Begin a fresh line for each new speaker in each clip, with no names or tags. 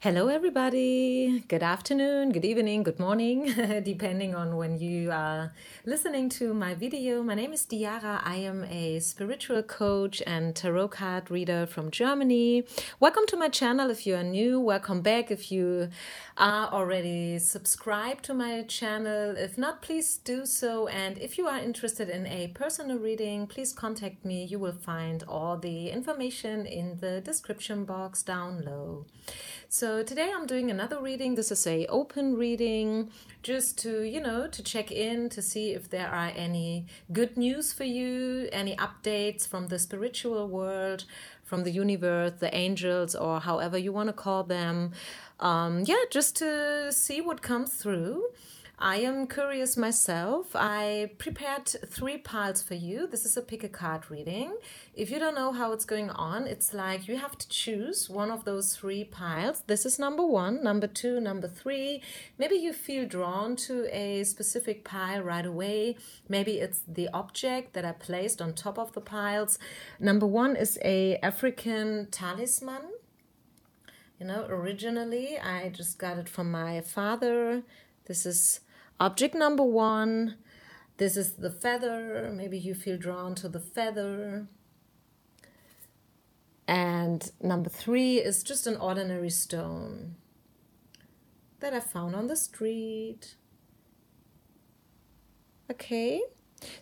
Hello, everybody. Good afternoon, good evening, good morning, depending on when you are listening to my video. My name is Diara. I am a spiritual coach and tarot card reader from Germany. Welcome to my channel if you are new. Welcome back if you are already subscribed to my channel. If not, please do so. And if you are interested in a personal reading, please contact me. You will find all the information in the description box down below. So today I'm doing another reading. This is a open reading just to check in to see if there are any good news for you, any updates from the spiritual world, from the universe, the angels, or however you want to call them. Just to see what comes through. I am curious myself. I prepared 3 piles for you. This is a pick a card reading. If you don't know how it's going on, it's like you have to choose one of those 3 piles. This is number 1, number 2, number 3. Maybe you feel drawn to a specific pile right away. Maybe it's the object that I placed on top of the piles. Number 1 is a African talisman. Originally I just got it from my father. This is object number 1. This is the feather. Maybe you feel drawn to the feather. And number 3 is just an ordinary stone that I found on the street. Okay,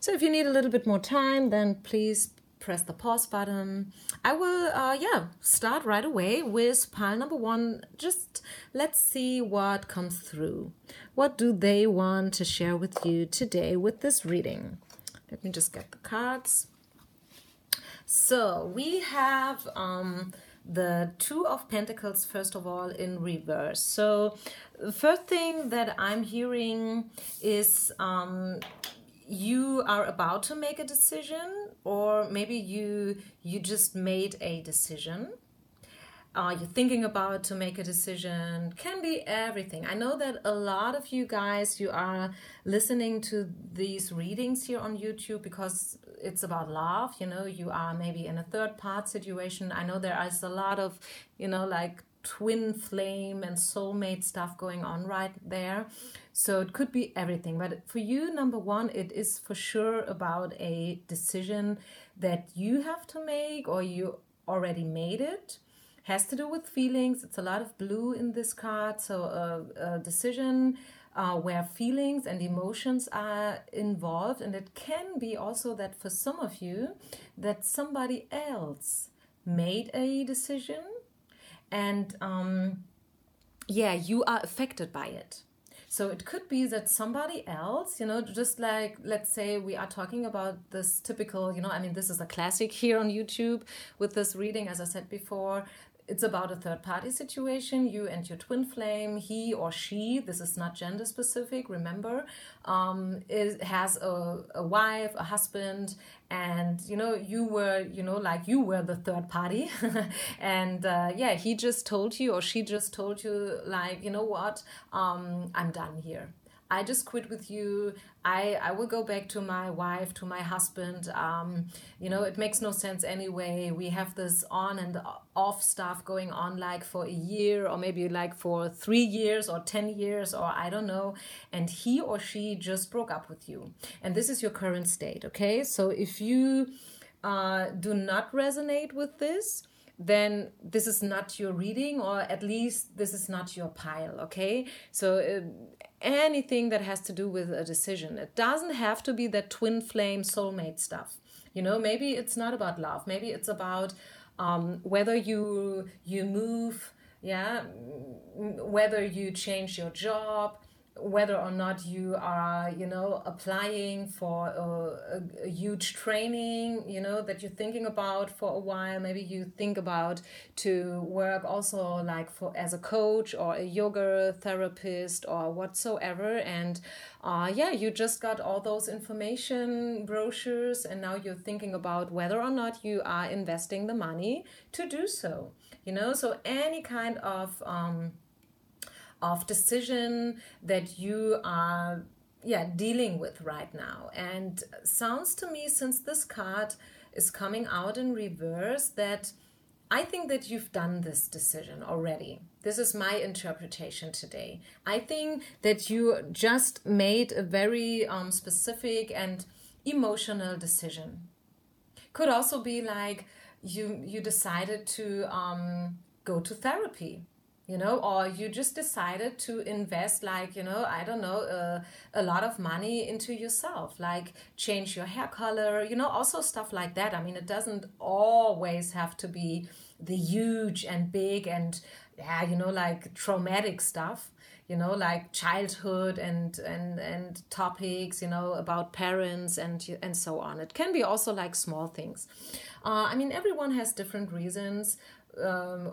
so if you need a little bit more time, then please press the pause button. I will start right away with pile number 1. Just let's see what comes through. What do they want to share with you today with this reading? Let me just get the cards. So we have the 2 of Pentacles, first of all, in reverse. So the first thing that I'm hearing is you are about to make a decision, or maybe you just made a decision. You're thinking about to make a decision. Can be everything. I know that a lot of you guys, you are listening to these readings here on YouTube because it's about love. You are maybe in a third part situation. I know there is a lot of, like twin flame and soulmate stuff going on right there. So it could be everything. But for you, number 1, it is for sure about a decision that you have to make, or you already made it. Has to do with feelings. It's a lot of blue in this card. So a decision where feelings and emotions are involved. And it can be also that for some of you, that somebody else made a decision. And you are affected by it. So it could be that somebody else, just like, let's say we are talking about this typical, this is a classic here on YouTube with this reading, as I said before. It's about a third-party situation, you and your twin flame, he or she, this is not gender specific, remember, has a wife, a husband, and, you were the third party. And, he just told you or she just told you, like, you know what, I'm done here. I just quit with you. I will go back to my wife, to my husband. It makes no sense anyway. We have this on and off stuff going on like for a year, or maybe like for 3 years or 10 years, or I don't know. And he or she just broke up with you. And this is your current state, okay? So if you do not resonate with this, then this is not your reading, or at least this is not your pile, okay? So anything that has to do with a decision, it doesn't have to be that twin flame soulmate stuff. Maybe it's not about love. Maybe it's about whether you move, whether you change your job, whether or not you are, applying for a huge training, that you're thinking about for a while. Maybe you think about to work also like as a coach or a yoga therapist or whatsoever. And you just got all those information brochures, and now you're thinking about whether or not you are investing the money to do so. So any kind of decision that you are dealing with right now. And sounds to me, since this card is coming out in reverse, that I think that you've done this decision already. This is my interpretation today. I think that you just made a very specific and emotional decision. Could also be like you decided to go to therapy, or you just decided to invest, like, I don't know, a lot of money into yourself, like change your hair color, also stuff like that. I mean, it doesn't always have to be the huge and big and, yeah, like traumatic stuff, like childhood and topics, about parents and so on. It can be also like small things. I mean, everyone has different reasons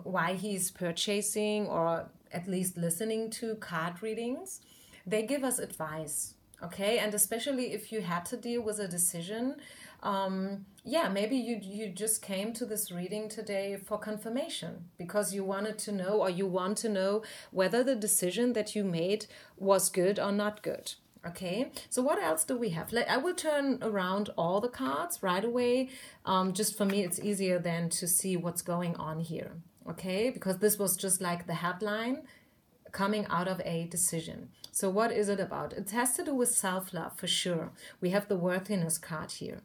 why he's purchasing or at least listening to card readings. They give us advice, okay? And especially if you had to deal with a decision, maybe you just came to this reading today for confirmation because you wanted to know, or you want to know, whether the decision that you made was good or not good. Okay, so what else do we have? I will turn around all the cards right away. Just for me, it's easier than to see what's going on here. Okay, because this was just like the headline coming out of a decision. So what is it about? It has to do with self-love for sure. We have the worthiness card here.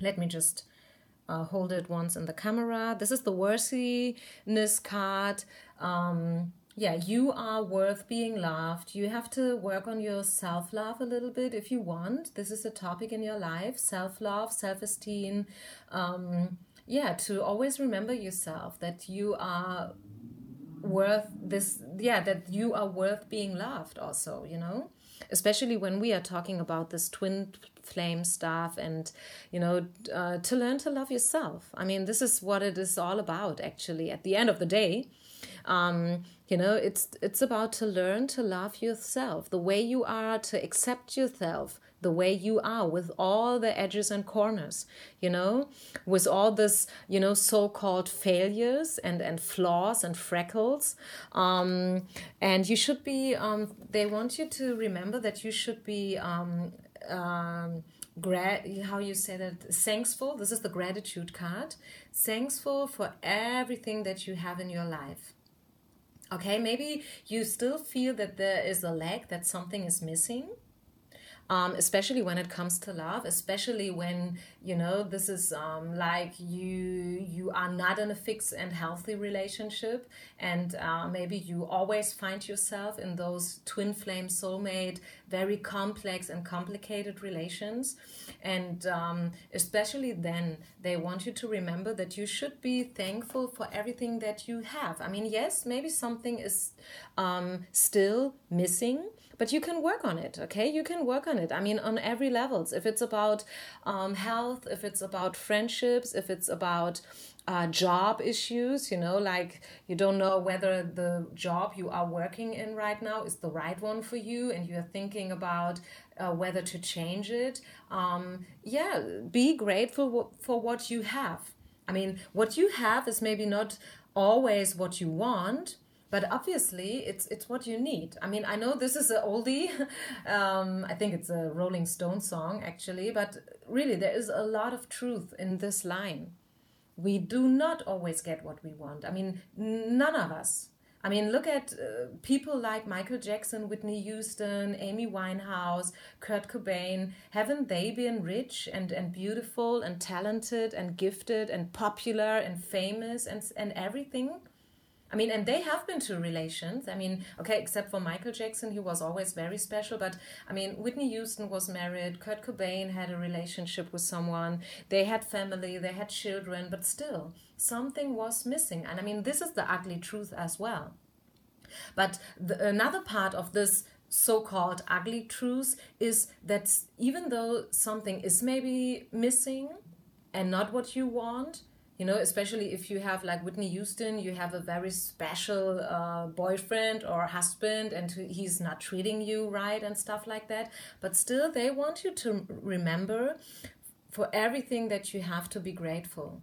Let me just hold it once in the camera. This is the worthiness card. You are worth being loved. You have to work on your self-love a little bit if you want. This is a topic in your life, self-love, self-esteem. To always remember yourself, that you are worth this, that you are worth being loved also, especially when we are talking about this twin flame stuff and, to learn to love yourself. I mean, this is what it is all about, actually, at the end of the day. It's about to learn to love yourself, the way you are, to accept yourself the way you are, with all the edges and corners, with all this, so-called failures and flaws and freckles. And you should be, they want you to remember that you should be, how you say that, thankful. This is the gratitude card. Thankful for everything that you have in your life. Okay, maybe you still feel that there is a lack, that something is missing, especially when it comes to love, especially when, this is like you are not in a fixed and healthy relationship, and maybe you always find yourself in those twin flame soulmate, very complex and complicated relations. And especially then, they want you to remember that you should be thankful for everything that you have. I mean, yes, maybe something is still missing, but you can work on it, okay? You can work on it. I mean, on every levels. If it's about health, if it's about friendships, if it's about job issues, like you don't know whether the job you are working in right now is the right one for you, and you're thinking about whether to change it. Be grateful for what you have. I mean, what you have is maybe not always what you want, but obviously it's what you need. I mean, I know this is an oldie. I think it's a Rolling Stone song, actually, but really there is a lot of truth in this line. We do not always get what we want. I mean, none of us. I mean, look at people like Michael Jackson, Whitney Houston, Amy Winehouse, Kurt Cobain. Haven't they been rich and beautiful and talented and gifted and popular and famous and everything? I mean, and they have been to relations. I mean, okay, except for Michael Jackson, he was always very special. But I mean, Whitney Houston was married. Kurt Cobain had a relationship with someone. They had family, they had children, but still, something was missing. And I mean, this is the ugly truth as well. But another part of this so-called ugly truth is that even though something is maybe missing and not what you want, especially if you have, like Whitney Houston, you have a very special boyfriend or husband and he's not treating you right and stuff like that. But still, they want you to remember for everything that you have to be grateful.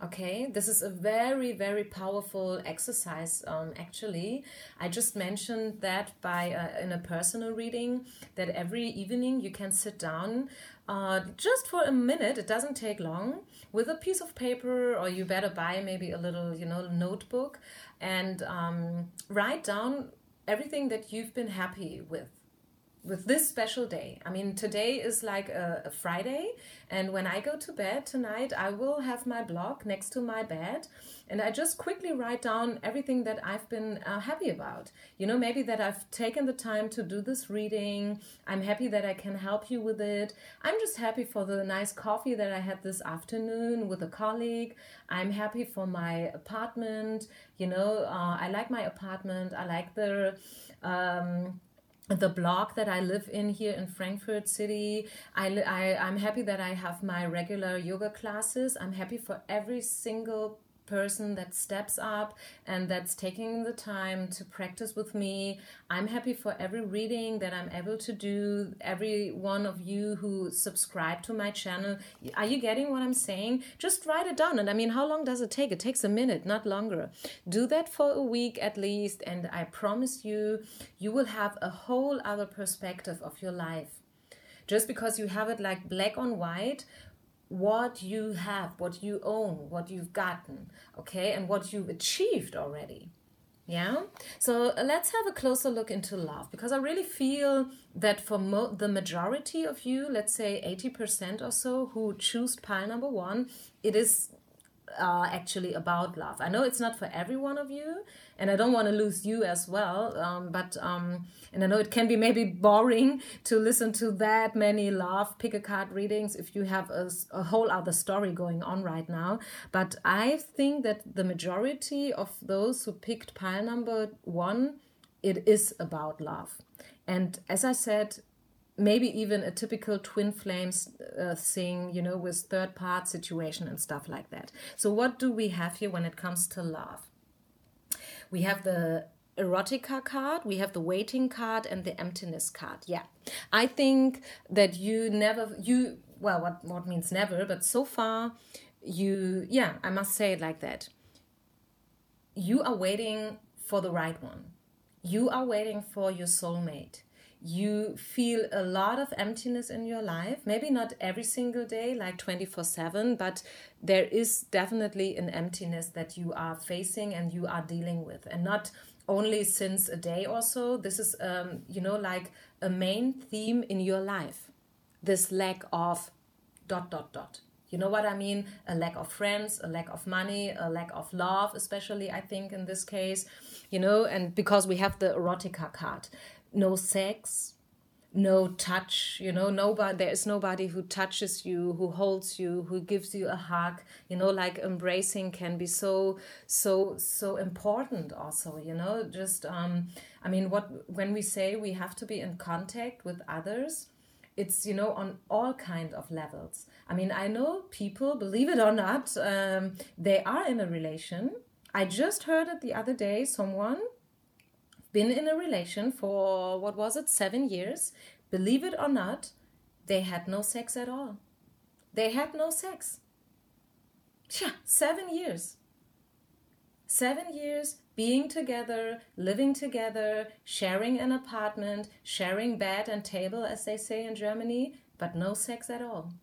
Okay, this is a very, very powerful exercise, actually. I just mentioned that in a personal reading, that every evening you can sit down just for a minute, it doesn't take long, with a piece of paper, or you better buy maybe a little, notebook, and write down everything that you've been happy with this special day. I mean, today is like a Friday, and when I go to bed tonight, I will have my blog next to my bed, and I just quickly write down everything that I've been happy about. Maybe that I've taken the time to do this reading. I'm happy that I can help you with it. I'm just happy for the nice coffee that I had this afternoon with a colleague. I'm happy for my apartment. I like my apartment. I like the block that I live in here in Frankfurt City. I'm happy that I have my regular yoga classes. I'm happy for every single person that steps up and that's taking the time to practice with me. I'm happy for every reading that I'm able to do, every one of you who subscribe to my channel. Are you getting what I'm saying? Just write it down. And I mean, how long does it take? It takes a minute, not longer. Do that for a week at least, and I promise you, you will have a whole other perspective of your life. Just because you have it like black on white, what you have, what you own, what you've gotten, okay, and what you've achieved already. Yeah, so let's have a closer look into love, because I really feel that for the majority of you, let's say 80% or so, who choose pile number one, it is actually about love. I know it's not for every one of you, and I don't want to lose you as well, and I know it can be maybe boring to listen to that many love pick a card readings if you have a whole other story going on right now. But I think that the majority of those who picked pile number one, it is about love. And as I said, maybe even a typical twin flames thing, with third part situation and stuff like that. So what do we have here when it comes to love? We have the erotica card, we have the waiting card, and the emptiness card. Yeah, I think that what means never, but so far I must say it like that. You are waiting for the right one. You are waiting for your soulmate. You feel a lot of emptiness in your life, maybe not every single day, like 24/7, but there is definitely an emptiness that you are facing and you are dealing with, and not only since a day or so. This is, like a main theme in your life, this lack of ... You know what I mean? A lack of friends, a lack of money, a lack of love, especially, I think, in this case, and because we have the erotica card. No sex, no touch, there is nobody who touches you, who holds you, who gives you a hug, like embracing can be so important also, just, when we say we have to be in contact with others, it's, on all kind of levels. I mean, I know people, believe it or not, they are in a relation. I just heard it the other day, someone been in a relation for, 7 years. Believe it or not, they had no sex at all. They had no sex. 7 years. 7 years being together, living together, sharing an apartment, sharing bed and table, as they say in Germany, but no sex at all.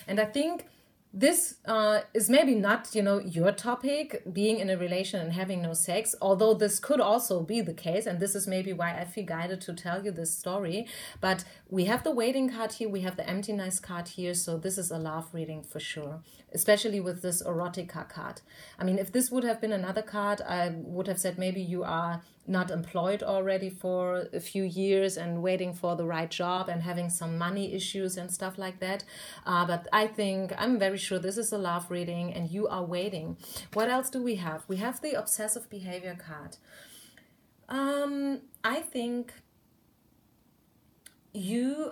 And I think this is maybe not, your topic, being in a relation and having no sex, although this could also be the case, and this is maybe why I feel guided to tell you this story. But we have the waiting card here, we have the emptiness card here, so this is a love reading for sure, especially with this erotica card. I mean, if this would have been another card, I would have said maybe you are not employed already for a few years and waiting for the right job and having some money issues and stuff like that. But I'm very sure this is a love reading and you are waiting. What else do we have? We have the obsessive behavior card. I think you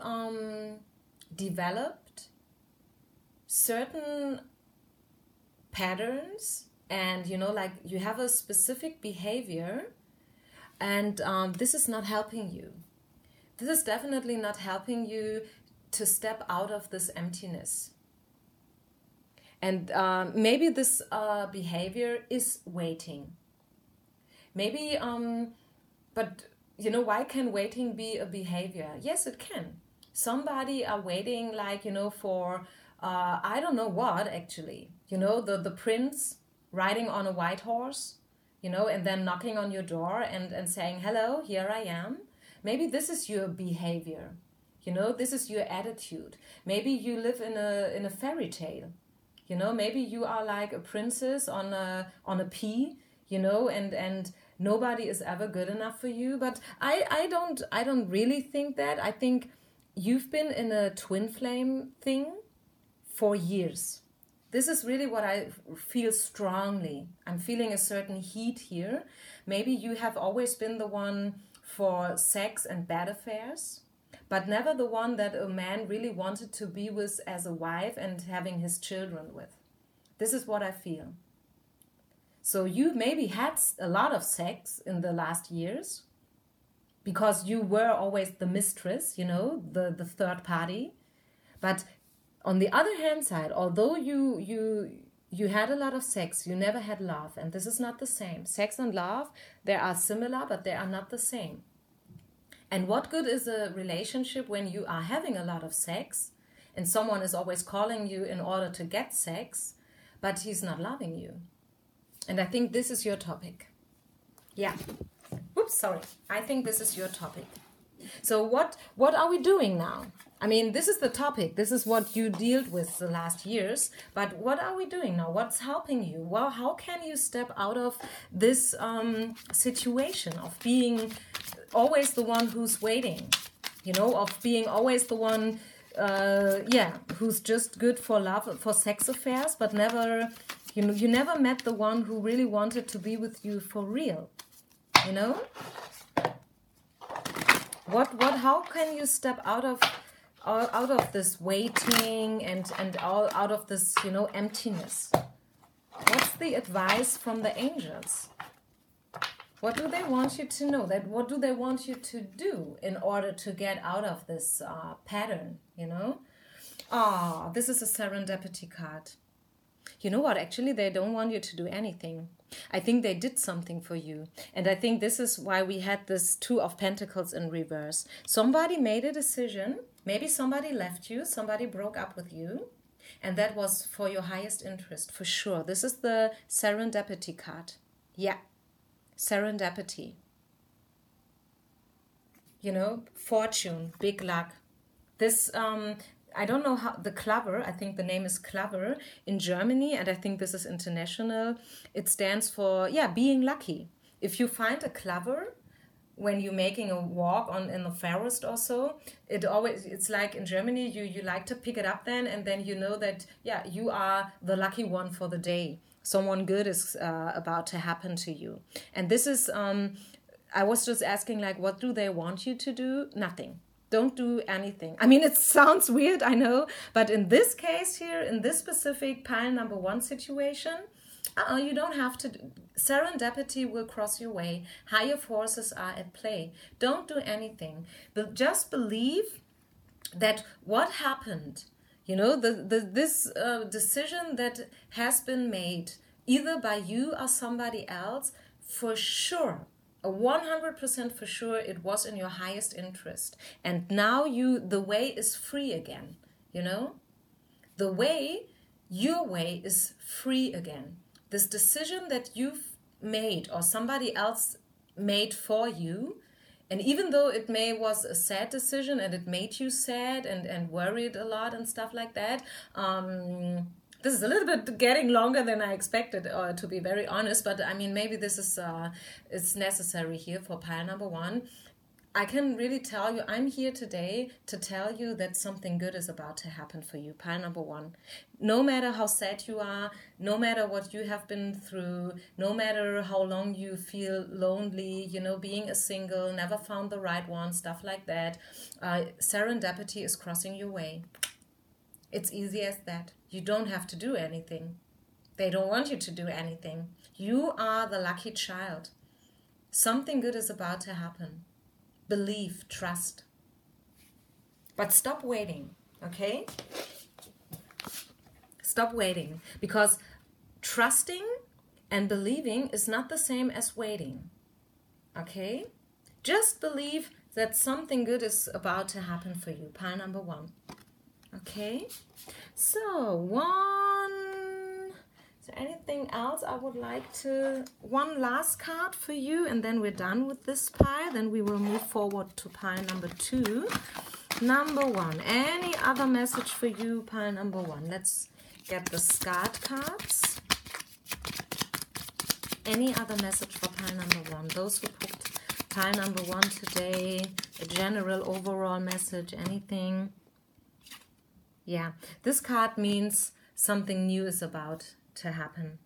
developed certain patterns and, like you have a specific behavior. And this is not helping you. This is definitely not helping you to step out of this emptiness. And maybe this behavior is waiting. Maybe, but why can waiting be a behavior? Yes, it can. Somebody are waiting, like, for, I don't know what, actually. The prince riding on a white horse, and then knocking on your door and saying, hello, here I am. Maybe this is your behavior. This is your attitude. Maybe you live in a fairy tale. Maybe you are like a princess on a pea, and nobody is ever good enough for you. But I don't really think that. I think you've been in a twin flame thing for years. This is really what I feel strongly. I'm feeling a certain heat here. Maybe you have always been the one for sex and bad affairs, but never the one that a man really wanted to be with as a wife and having his children with. This is what I feel. So you maybe had a lot of sex in the last years because you were always the mistress, the third party. But on the other hand side, although you had a lot of sex, you never had love, and this is not the same. Sex and love, they are similar, but they are not the same. And what good is a relationship when you are having a lot of sex and someone is always calling you in order to get sex, but he's not loving you? And I think this is your topic. Yeah. Oops, sorry. I think this is your topic. So what are we doing now? I mean, this is the topic. This is what you dealt with the last years. But what are we doing now? What's helping you? Well, how can you step out of this situation of being always the one who's waiting? Of being always the one, who's just good for love, for sex affairs, but never, you never met the one who really wanted to be with you for real. How can you step out of this waiting and out of this, emptiness? What's the advice from the angels? What do they want you to know? What do they want you to do in order to get out of this pattern, this is a serendipity card. You know what? Actually, they don't want you to do anything. I think they did something for you. And I think this is why we had this Two of Pentacles in reverse. Somebody made a decision. Maybe somebody left you. Somebody broke up with you. And that was for your highest interest, for sure. This is the serendipity card. Yeah. Serendipity. Fortune, big luck. This, I don't know how, the Clover, I think the name is Clover in Germany, and I think this is international. It stands for, being lucky. If you find a Clover when you're making a walk in the forest or so, it's like in Germany, you like to pick it up then, and then you know that, you are the lucky one for the day. Someone good is about to happen to you. And this is, I was just asking, like, what do they want you to do? Nothing. Don't do anything. I mean, it sounds weird, I know, but in this case here, in this specific pile number 1 situation, you don't have to. Serendipity will cross your way. Higher forces are at play. Don't do anything. But just believe that what happened, this decision that has been made, either by you or somebody else, for sure, 100% for sure, it was in your highest interest. And now the way is free again, The way, your way is free again. This decision that you've made or somebody else made for you, and even though it was a sad decision and it made you sad and worried a lot and stuff like that, this is a little bit getting longer than I expected, to be very honest, but I mean, maybe this is it's necessary here for pile number 1. I can really tell you, I'm here today to tell you that something good is about to happen for you, pile number 1. No matter how sad you are, no matter what you have been through, no matter how long you feel lonely, being a single, never found the right one, stuff like that, serendipity is crossing your way. It's easy as that. You don't have to do anything. They don't want you to do anything. You are the lucky child. Something good is about to happen. Believe, trust. But stop waiting, okay? Stop waiting, because trusting and believing is not the same as waiting, okay? Just believe that something good is about to happen for you. Pile number 1. Okay, so 1. Is there anything else I would like to... One last card for you, and then we're done with this pile. Then we will move forward to pile number 2. Number 1. Any other message for you, pile number 1? Let's get the SCARD cards. Any other message for pile number 1? Those who picked pile number 1 today, a general overall message, anything? Yeah, this card means something new is about to happen.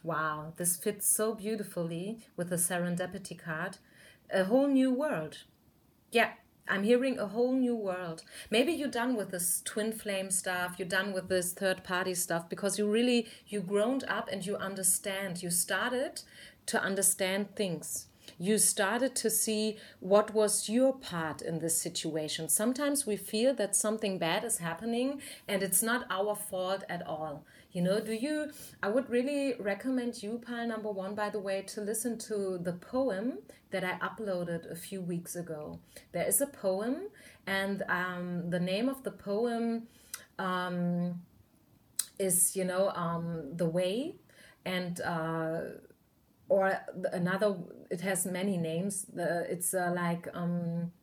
Wow, this fits so beautifully with the serendipity card. A whole new world. Yeah, I'm hearing a whole new world. Maybe you're done with this twin flame stuff, you're done with this third party stuff, because you grown up and you understand. You started to understand things. You started to see what was your part in this situation. Sometimes we feel that something bad is happening and it's not our fault at all. You know, I would really recommend you, pile number 1, by the way, to listen to the poem that I uploaded a few weeks ago. There is a poem, and the name of the poem is, The Way, and or another, it has many names. It's like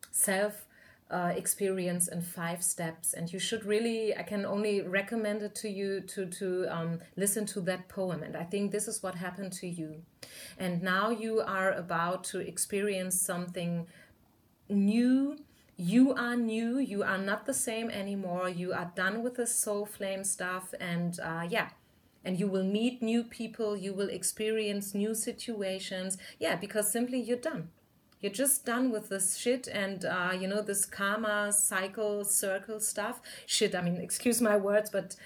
self experience in 5 steps, and you should really, I can only recommend it to you to listen to that poem. And I think this is what happened to you, and now you are about to experience something new. You are new, you are not the same anymore, you are done with the soul flame stuff, and and you will meet new people, you will experience new situations, because simply you're done. You're just done with this shit and, this karma, cycle, circle stuff. Shit, I mean, excuse my words, but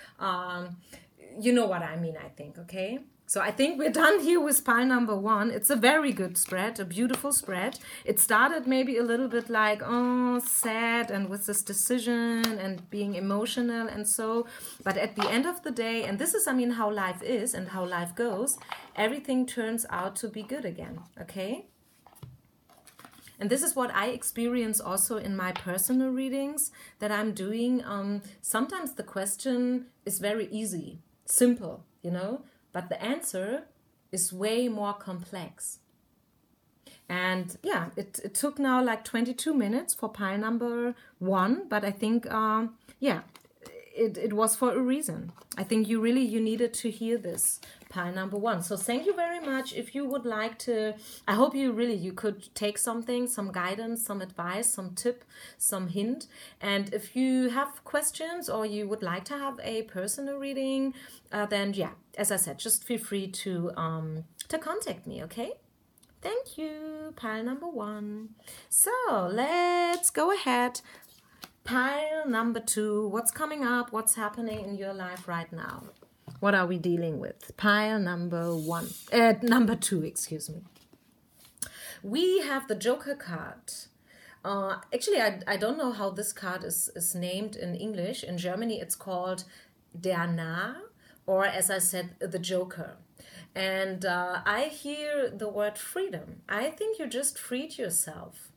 you know what I mean, I think, okay? So I think we're done here with pile number 1. It's a very good spread, a beautiful spread. It started maybe a little bit like, sad, and with this decision and being emotional and so. But at the end of the day, and this is, how life is and how life goes, everything turns out to be good again, okay? And this is what I experience also in my personal readings that I'm doing. Sometimes the question is very easy, simple, but the answer is way more complex. And it took now like 22 minutes for pile number 1, but I think, it was for a reason. I think you needed to hear this, pile number 1. So thank you very much. If you would like to, I hope you could take something, some guidance, some advice, some tip, some hint. And if you have questions or you would like to have a personal reading, then as I said, just feel free to contact me, okay? Thank you, pile number 1. So let's go ahead. Pile number 2, what's coming up? What's happening in your life right now? What are we dealing with? Pile number 2, excuse me. We have the Joker card. Actually, I don't know how this card is named in English. In Germany, it's called Der Narr, or as I said, the Joker. And I hear the word freedom. I think you just freed yourself.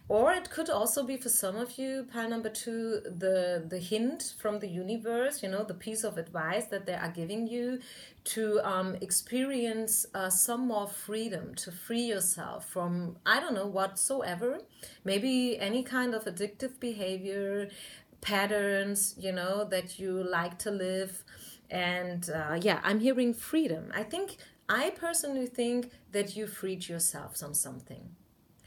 Or it could also be for some of you, pile number 2, the hint from the universe, the piece of advice that they are giving you to experience some more freedom, to free yourself from, I don't know, whatsoever. Maybe any kind of addictive behavior, patterns, that you like to live. And I'm hearing freedom. I personally think that you freed yourself from something.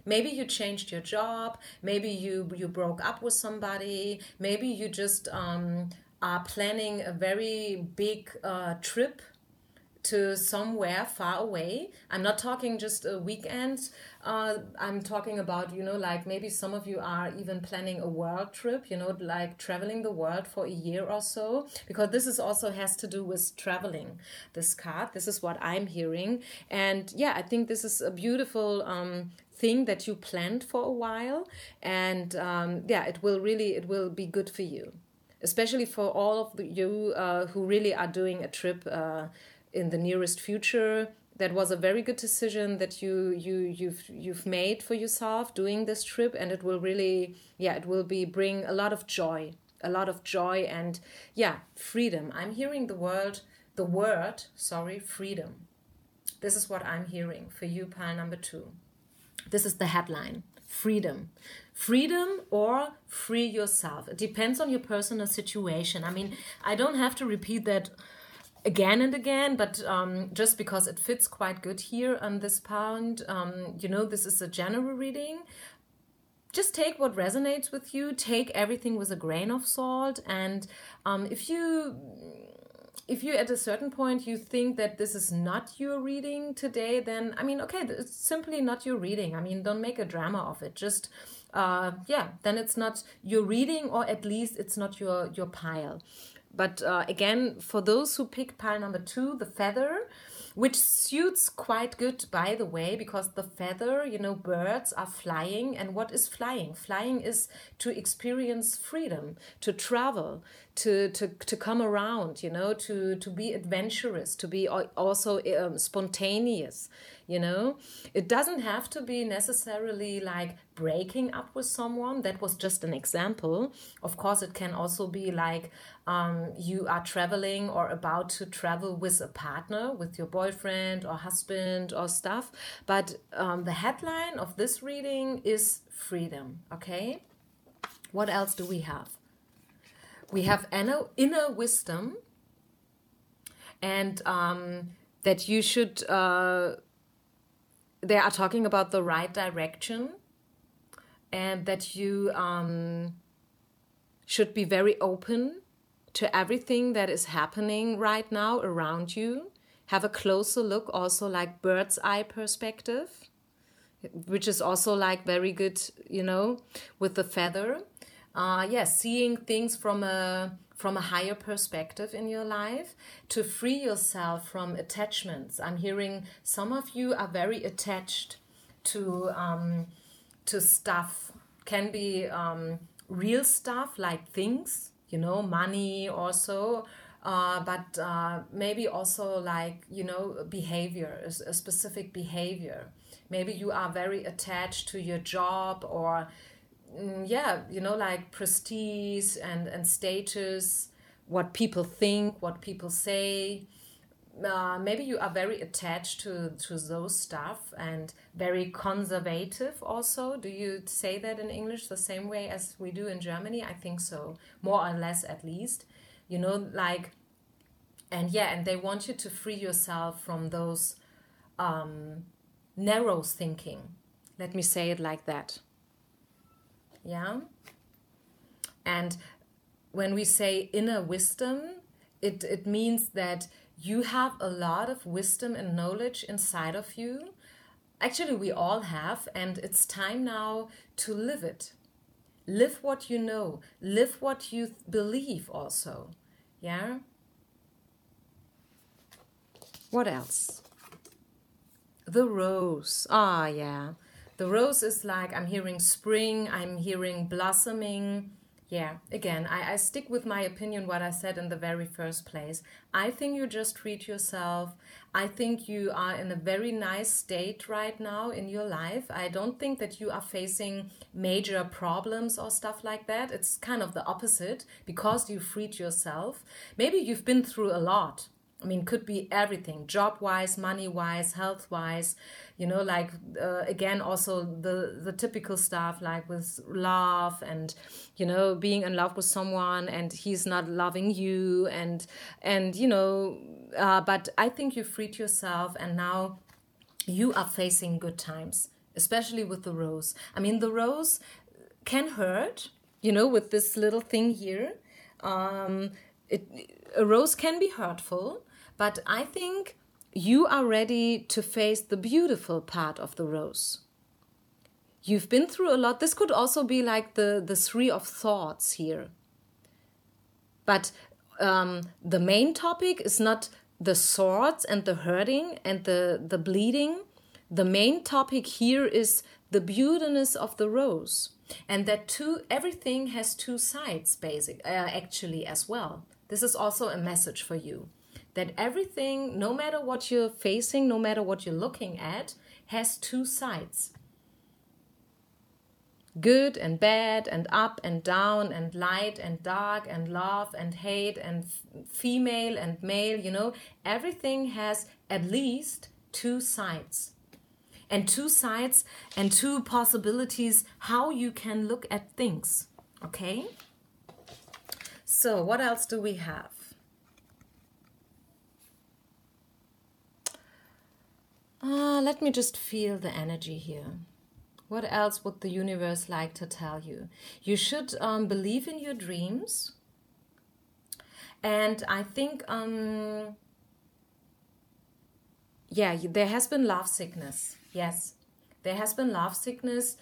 Maybe you changed your job, maybe you broke up with somebody, maybe you just are planning a very big trip to somewhere far away. I'm not talking just a weekend. I'm talking about, like maybe some of you are even planning a world trip, like traveling the world for a year or so, because this is also has to do with traveling, this card. This is what I'm hearing. And I think this is a beautiful thing that you planned for a while. And it will be good for you, especially for all of you who really are doing a trip in the nearest future. that was a very good decision that you've made for yourself doing this trip, and it will really, it will be bring a lot of joy, and freedom. I'm hearing the word, freedom. This is what I'm hearing for you, pile number 2. This is the headline: freedom. Freedom or free yourself. It depends on your personal situation. I mean, I don't have to repeat that again and again, but just because it fits quite good here on this pound, this is a general reading. Just take what resonates with you. Take everything with a grain of salt. And if you at a certain point you think that this is not your reading today, then, I mean, okay, it's simply not your reading. I mean, don't make a drama of it. Just, then it's not your reading, or at least it's not your pile. But again, for those who picked pile number 2, the feather, which suits quite good, by the way, because the feather, birds are flying. And what is flying? Flying is to experience freedom, to travel, to come around, to be adventurous, to be also spontaneous. It doesn't have to be necessarily like breaking up with someone. That was just an example. Of course, it can also be like you are traveling or about to travel with a partner, with your boyfriend or husband or stuff. But the headline of this reading is freedom. Okay. What else do we have? We have inner wisdom, and that you should, they are talking about the right direction, and that you should be very open to everything that is happening right now around you. Have a closer look, also like bird's eye perspective, which is also like very good, with the feather. Seeing things from a higher perspective in your life, to free yourself from attachments. I'm hearing some of you are very attached to stuff. Can be real stuff like things, money also, but maybe also like, behavior, a specific behavior. Maybe you are very attached to your job, or like prestige and status, what people think, what people say. Maybe you are very attached to those stuff, and very conservative also. Do you say that in English the same way as we do in Germany? I think so, more or less at least. And they want you to free yourself from those narrow thinking. Let me say it like that. Yeah. And when we say inner wisdom, it means that you have a lot of wisdom and knowledge inside of you. Actually, we all have, and it's time now to live it. Live what you know. Live what you believe also. Yeah? What else? The rose. Ah, yeah. The rose is like, I'm hearing spring, I'm hearing blossoming. Yeah, again, I stick with my opinion, what I said in the very first place. I think you just treat yourself. I think you are in a very nice state right now in your life. I don't think that you are facing major problems or stuff like that. It's kind of the opposite, because you freed yourself. Maybe you've been through a lot. I mean, could be everything, job-wise, money-wise, health-wise, again, also the typical stuff like with love and, being in love with someone and he's not loving you but I think you freed yourself, and now you are facing good times, especially with the rose. I mean, the rose can hurt, with this little thing here. A rose can be hurtful, but I think you are ready to face the beautiful part of the rose. You've been through a lot. This could also be like the three of thoughts here. But the main topic is not the swords and the hurting and the bleeding. The main topic here is the beautiness of the rose. And that everything has two sides, actually, as well. This is also a message for you. that everything, no matter what you're facing, no matter what you're looking at, has two sides. Good and bad and up and down and light and dark and love and hate and female and male, you know, everything has at least two sides. And two sides and two possibilities how you can look at things, okay? So what else do we have? Let me just feel the energy here. What else would the universe like to tell you? You should believe in your dreams. And I think, yeah, there has been love sickness. Yes, there has been love sickness.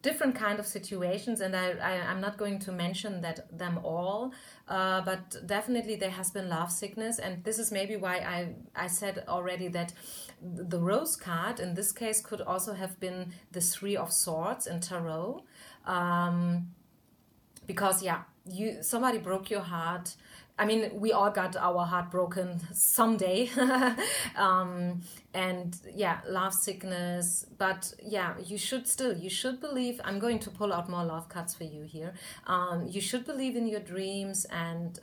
Different kind of situations, and I'm not going to mention them all, but definitely there has been love sickness, and this is maybe why I said already that the Rose card in this case could also have been the Three of Swords in Tarot, because yeah, somebody broke your heart. I mean, we all got our heart broken someday. And yeah, love sickness. But yeah, you should believe. I'm going to pull out more love cards for you here. You should believe in your dreams, and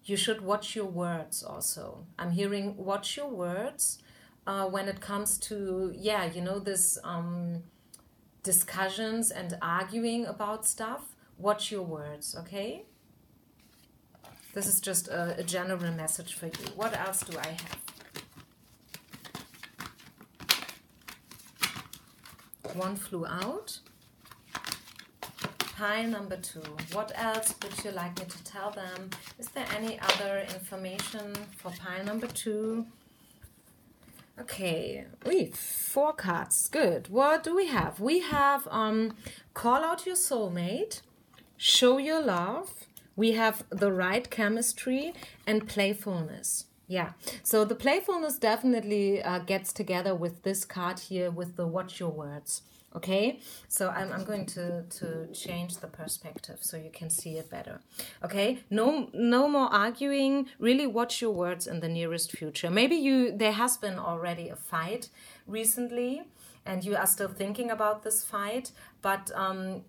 you should watch your words also. I'm hearing watch your words when it comes to, yeah, you know, this discussions and arguing about stuff. Watch your words, okay? This is just a general message for you. What else do I have? One flew out. Pile number 2. What else would you like me to tell them? Is there any other information for pile number 2? Okay, 4 cards. Good. What do we have? We have call out your soulmate, show your love. We have the right chemistry and playfulness. Yeah, so the playfulness definitely gets together with this card here with the watch your words. Okay, so I'm going to change the perspective so you can see it better. Okay, no more arguing. Really watch your words in the nearest future. Maybe there has been already a fight recently, and you are still thinking about this fight. But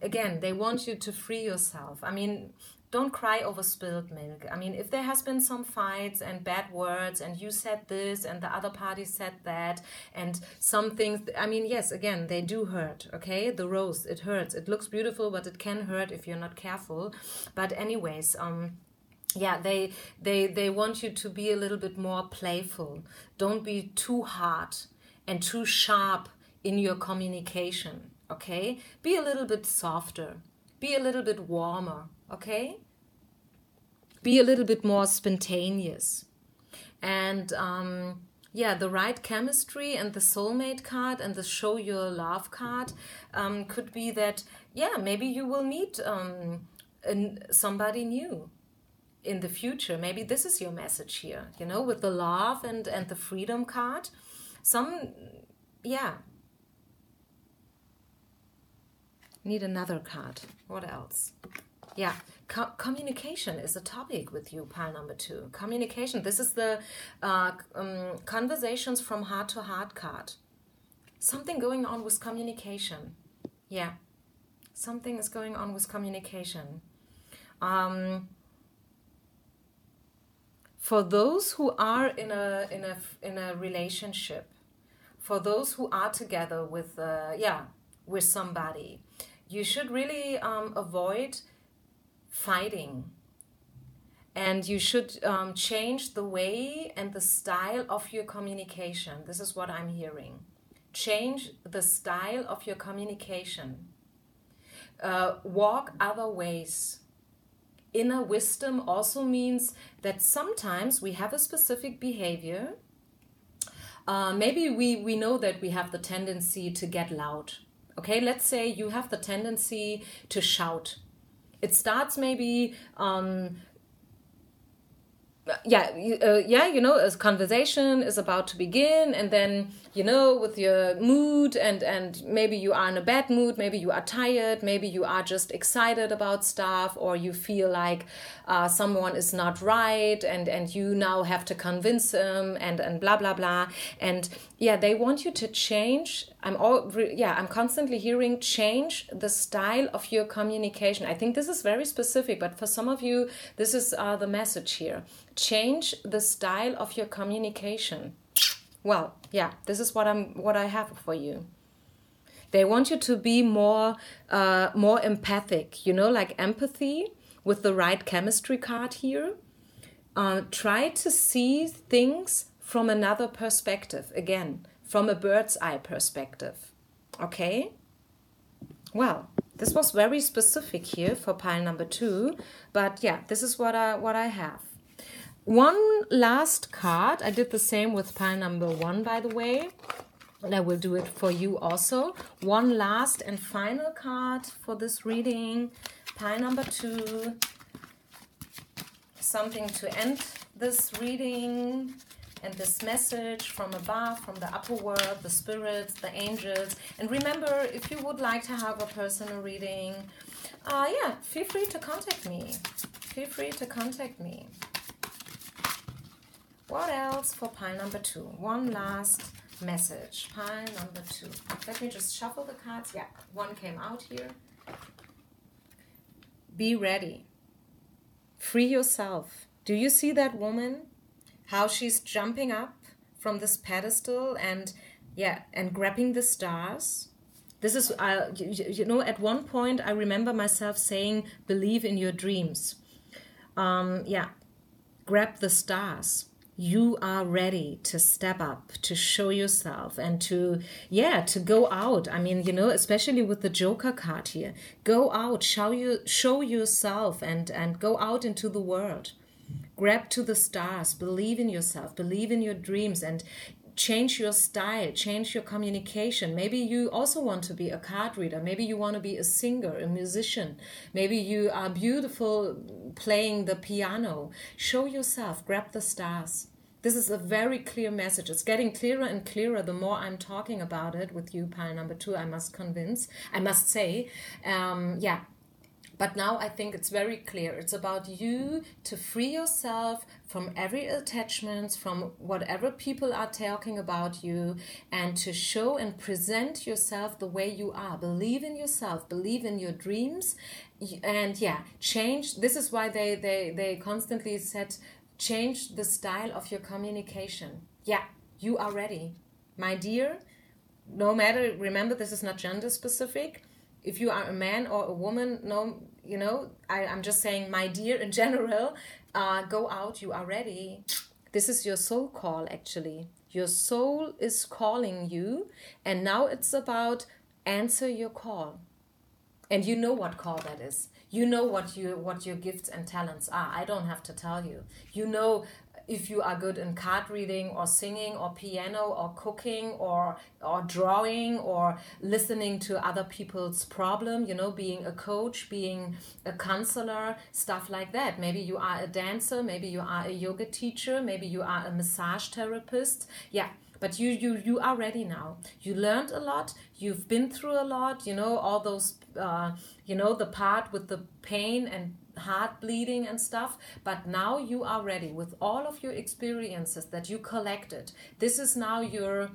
again, they want you to free yourself. I mean, don't cry over spilled milk. I mean, if there has been some fights and bad words and you said this and the other party said that and some things, I mean, yes, again, they do hurt, okay? The rose, it hurts. It looks beautiful, but it can hurt if you're not careful. But anyways, yeah, they want you to be a little bit more playful. Don't be too hard and too sharp in your communication, okay? Be a little bit softer. Be a little bit warmer, okay? Be a little bit more spontaneous. And yeah, the right chemistry and the soulmate card and the show your love card could be that, yeah, maybe you will meet somebody new in the future. Maybe this is your message here, you know, with the love and the freedom card. Yeah. Need another card. What else? Yeah, communication is a topic with you, pile number 2. Communication. This is the conversations from heart to heart card. Something going on with communication. Yeah, something is going on with communication. For those who are in a relationship, for those who are together with with somebody, you should really avoid fighting, and you should change the way and the style of your communication. This is what I'm hearing. Change the style of your communication. Walk other ways. Inner wisdom also means that sometimes we have a specific behavior. Maybe we know that we have the tendency to get loud. Okay, let's say you have the tendency to shout. It starts maybe a conversation is about to begin, and then, with your mood, and maybe you are in a bad mood, maybe you are tired, maybe you are just excited about stuff, or you feel like someone is not right, and you now have to convince them, and blah blah blah. And they want you to change. I'm constantly hearing, change the style of your communication. I think this is very specific, but for some of you, this is the message here. Change the style of your communication. Well, this is what I have for you. They want you to be more empathic, like empathy with the right chemistry card here. Try to see things from another perspective, again, from a bird's eye perspective. Okay? Well, this was very specific here for pile number 2, but this is what I have. One last card. I did the same with pile number 1, by the way. And I will do it for you also. One last and final card for this reading. Pile number 2. Something to end this reading and this message from above, from the upper world, the spirits, the angels. And remember, if you would like to have a personal reading, feel free to contact me. Feel free to contact me. What else for pile number 2? One last message. Pile number 2. Let me just shuffle the cards. Yeah, one came out here. Be ready. Free yourself. Do you see that woman? How she's jumping up from this pedestal and grabbing the stars? This is, at one point I remember myself saying, believe in your dreams. Grab the stars. You are ready to step up, to show yourself, and to go out. I mean, especially with the Joker card here, go out, show yourself, and go out into the world. Grab to the stars, believe in yourself, believe in your dreams, and change your style, change your communication. Maybe you also want to be a card reader. Maybe you want to be a singer, a musician. Maybe you are beautiful playing the piano. Show yourself, grab the stars. This is a very clear message. It's getting clearer and clearer the more I'm talking about it with you, pile number 2. I must say. But now I think it's very clear. It's about you to free yourself from every attachment, from whatever people are talking about you, and to show and present yourself the way you are. Believe in yourself, believe in your dreams, and change. This is why they constantly said, change the style of your communication. You are ready. My dear, no matter, remember, this is not gender specific. If you are a man or a woman, I'm just saying, my dear, in general, go out, you are ready. This is your soul call, actually. Your soul is calling you, and now it's about answer your call. And you know what call that is. You know what your gifts and talents are. I don't have to tell you. You know if you are good in card reading or singing or piano or cooking or drawing or listening to other people's problem, being a coach, being a counselor, stuff like that. Maybe you are a dancer, maybe you are a yoga teacher, maybe you are a massage therapist. But you are ready now. You learned a lot. You've been through a lot. All those, the part with the pain and heart bleeding and stuff. But now you are ready with all of your experiences that you collected. This is now your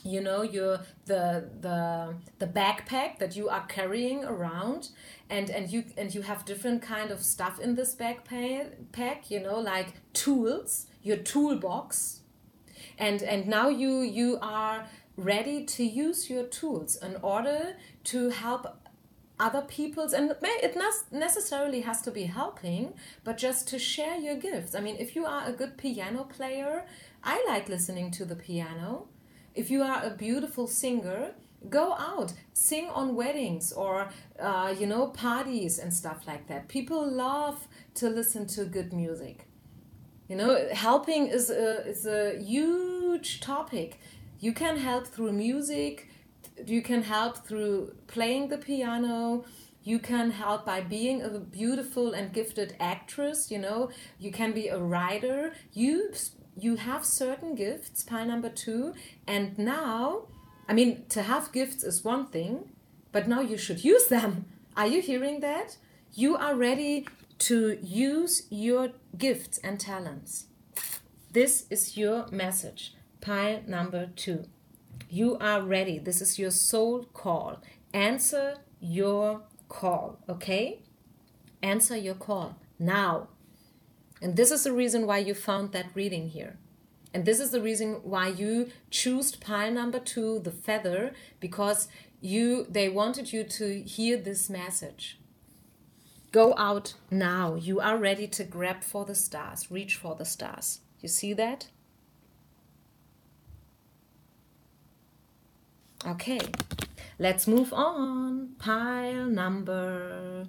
the backpack that you are carrying around, and you have different kind of stuff in this backpack. Like tools, your toolbox. And now you are ready to use your tools in order to help other people's, and it not necessarily has to be helping, but just to share your gifts. I mean, if you are a good piano player, I like listening to the piano. If you are a beautiful singer, go out, sing on weddings or parties and stuff like that. People love to listen to good music. Helping is a huge topic. You can help through music. You can help through playing the piano. You can help by being a beautiful and gifted actress, you know. You can be a writer. You have certain gifts, pile number 2. And now, I mean, to have gifts is one thing, but now you should use them. Are you hearing that? You are ready to use your gifts and talents. This is your message. Pile number 2. You are ready. This is your soul call. Answer your call, okay? Answer your call now. And this is the reason why you found that reading here. And this is the reason why you chose pile number 2, the feather, because they wanted you to hear this message. Go out now. You are ready to grab for the stars, reach for the stars. You see that? Okay, let's move on. Pile number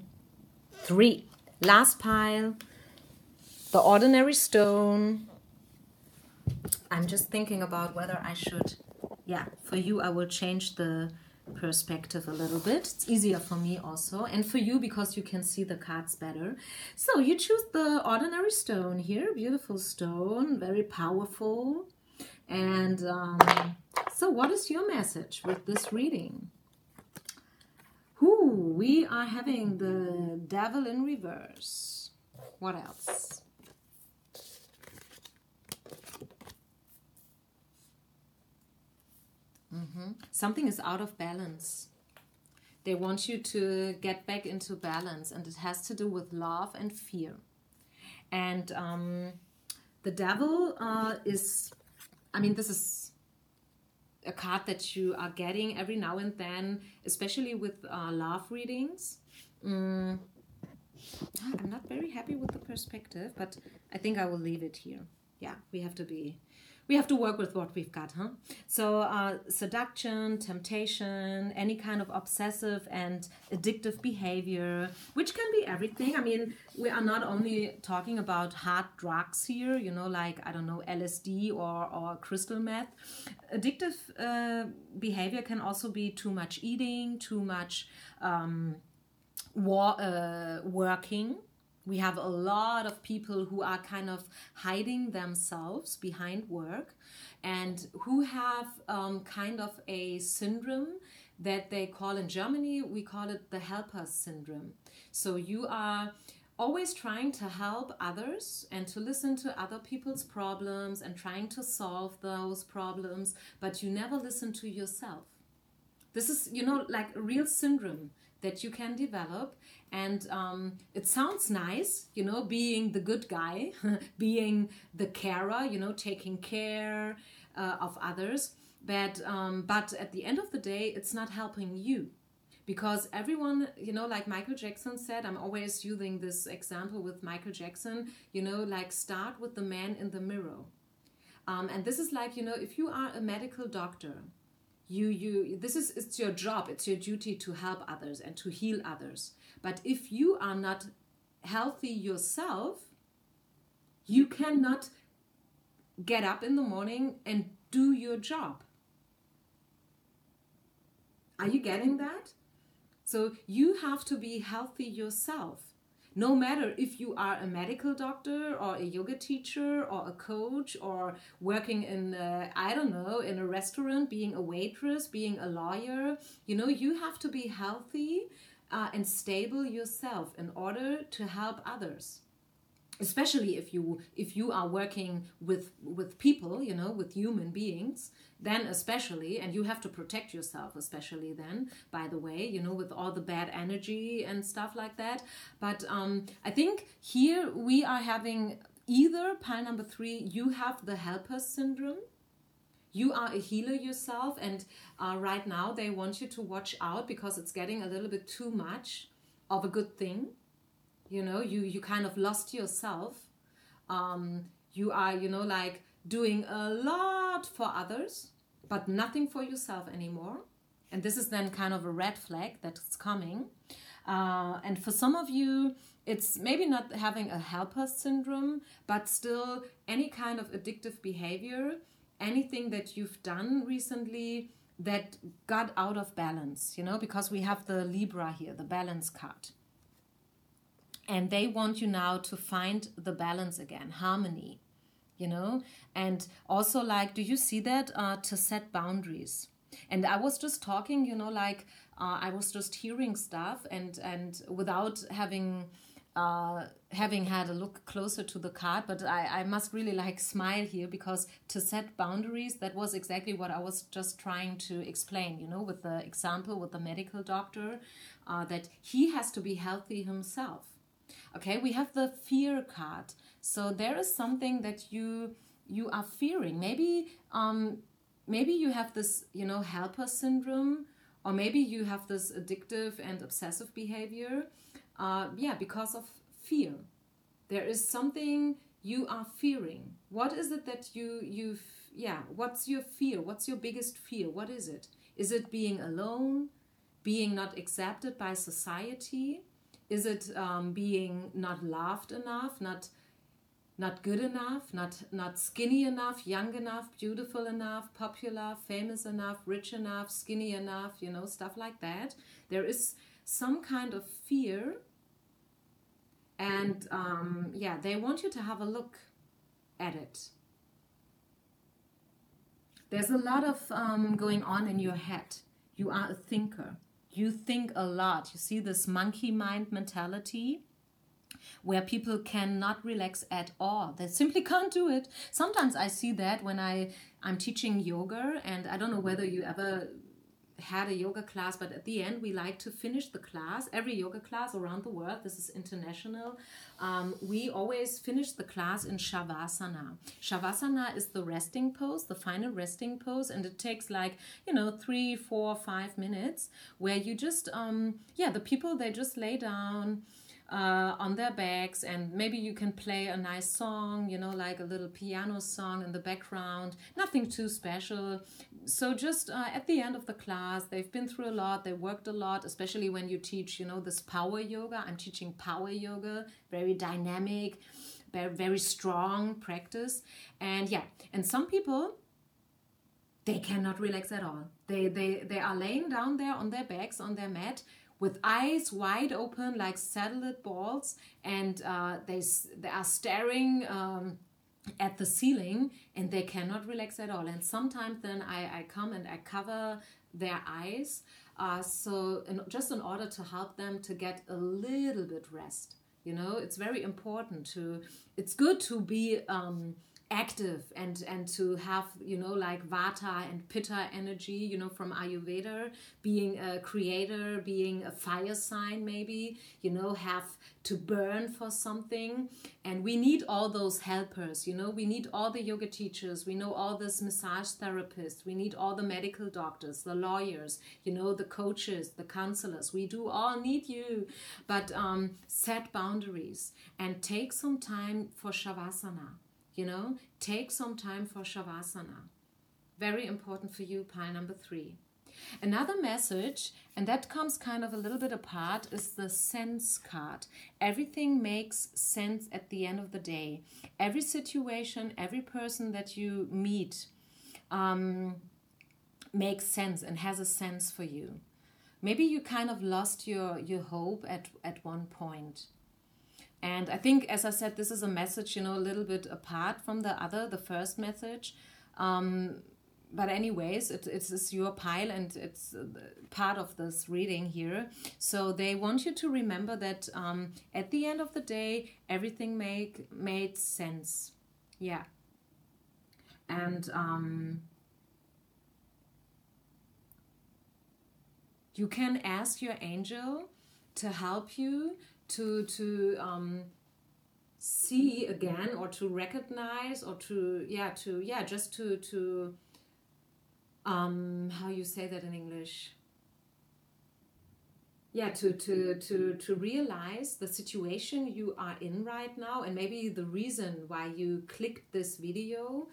3. Last pile, the ordinary stone. I'm just thinking about whether I should, for you I will change the perspective a little bit. It's easier for me also, and for you because you can see the cards better. So you choose the ordinary stone here, beautiful stone, very powerful. And so what is your message with this reading? We are having the devil in reverse. What else? Something is out of balance. They want you to get back into balance, and it has to do with love and fear. And the devil is, I mean, this is a card that you are getting every now and then, especially with love readings. I'm not very happy with the perspective, but I think I will leave it here. Yeah, we have to work with what we've got, huh? So seduction, temptation, any kind of obsessive and addictive behavior, which can be everything. I mean, we are not only talking about hard drugs here, you know, like, I don't know, LSD or crystal meth. Addictive behavior can also be too much eating, too much working. We have a lot of people who are kind of hiding themselves behind work and who have kind of a syndrome that they call, in Germany, we call it the helper syndrome. So you are always trying to help others and to listen to other people's problems and trying to solve those problems, but you never listen to yourself. This is, you know, like a real syndrome that you can develop. And it sounds nice, you know, being the good guy, being the carer, you know, taking care of others. But at the end of the day, it's not helping you. Because everyone, you know, like Michael Jackson said, I'm always using this example with Michael Jackson, you know, like start with the man in the mirror. And this is like, you know, if you are a medical doctor, it's your job, it's your duty to help others and to heal others. But if you are not healthy yourself, you cannot get up in the morning and do your job. Are you getting that? So you have to be healthy yourself. No matter if you are a medical doctor or a yoga teacher or a coach or working in, I don't know, in a restaurant, being a waitress, being a lawyer, you know, you have to be healthy and stable yourself in order to help others. Especially if you are working with people, you know, with human beings, then especially, and you have to protect yourself especially then, by the way, you know, with all the bad energy and stuff like that. But I think here we are having either pile number 3, you have the helper syndrome. You are a healer yourself, and right now they want you to watch out because it's getting a little bit too much of a good thing. You know, you kind of lost yourself. You are, you know, like doing a lot for others, but nothing for yourself anymore. And this is then kind of a red flag that's coming. And for some of you, it's maybe not having a helper syndrome, but still any kind of addictive behavior, anything that you've done recently that got out of balance, because we have the Libra here, the balance card. And they want you now to find the balance again, harmony, and also, like, do you see that? To set boundaries. And I was just talking, I was just hearing stuff and without having had a look closer to the card, but I must really like smile here, because to set boundaries, that was exactly what I was just trying to explain, with the example with the medical doctor, that he has to be healthy himself. Okay, we have the fear card. So there is something that you are fearing. Maybe you have this, helper syndrome, or maybe you have this addictive and obsessive behavior, because of fear. There is something you are fearing. What is it that what's your fear? What's your biggest fear? What is it? Is it being alone? Being not accepted by society? Is it being not loved enough, not good enough, not skinny enough, young enough, beautiful enough, popular, famous enough, rich enough, skinny enough, stuff like that? There is some kind of fear, and they want you to have a look at it. There's a lot of going on in your head. You are a thinker. You think a lot. You see this monkey mind mentality where people cannot relax at all. They simply can't do it. Sometimes I see that when I'm teaching yoga, and I don't know whether you ever had a yoga class, but at the end we like to finish the class. Every yoga class around the world, this is international, we always finish the class in Shavasana. Shavasana is the resting pose, the final resting pose, and it takes 3, 4, 5 minutes, where you just the people, they just lay down on their backs, and maybe you can play a nice song, like a little piano song in the background, nothing too special. So just at the end of the class, they've been through a lot, they worked a lot, especially when you teach, this power yoga. I'm teaching power yoga, very dynamic, very, very strong practice. And and some people, they cannot relax at all. They are laying down there on their backs, on their mat, with eyes wide open like satellite balls, and they are staring at the ceiling, and they cannot relax at all. And sometimes then I come and I cover their eyes, just in order to help them to get a little bit rest. It's very important it's good to be active and to have like Vata and Pitta energy, from Ayurveda, being a creator, being a fire sign, maybe, have to burn for something. And we need all those helpers, we need all the yoga teachers, we know all this massage therapists, we need all the medical doctors, the lawyers, the coaches, the counselors. We do all need you. But set boundaries and take some time for Shavasana. Take some time for Shavasana. Very important for you, pile number 3. Another message, and that comes kind of a little bit apart, is the sense card. Everything makes sense at the end of the day. Every situation, every person that you meet makes sense and has a sense for you. Maybe you kind of lost your hope at one point. And I think, as I said, this is a message, a little bit apart from the first message. But anyways, it's your pile, and it's part of this reading here. So they want you to remember that at the end of the day, everything made sense. Yeah. And you can ask your angel to help you to see again, or to recognize, or to how you say that in English? To realize the situation you are in right now, and maybe the reason why you clicked this video.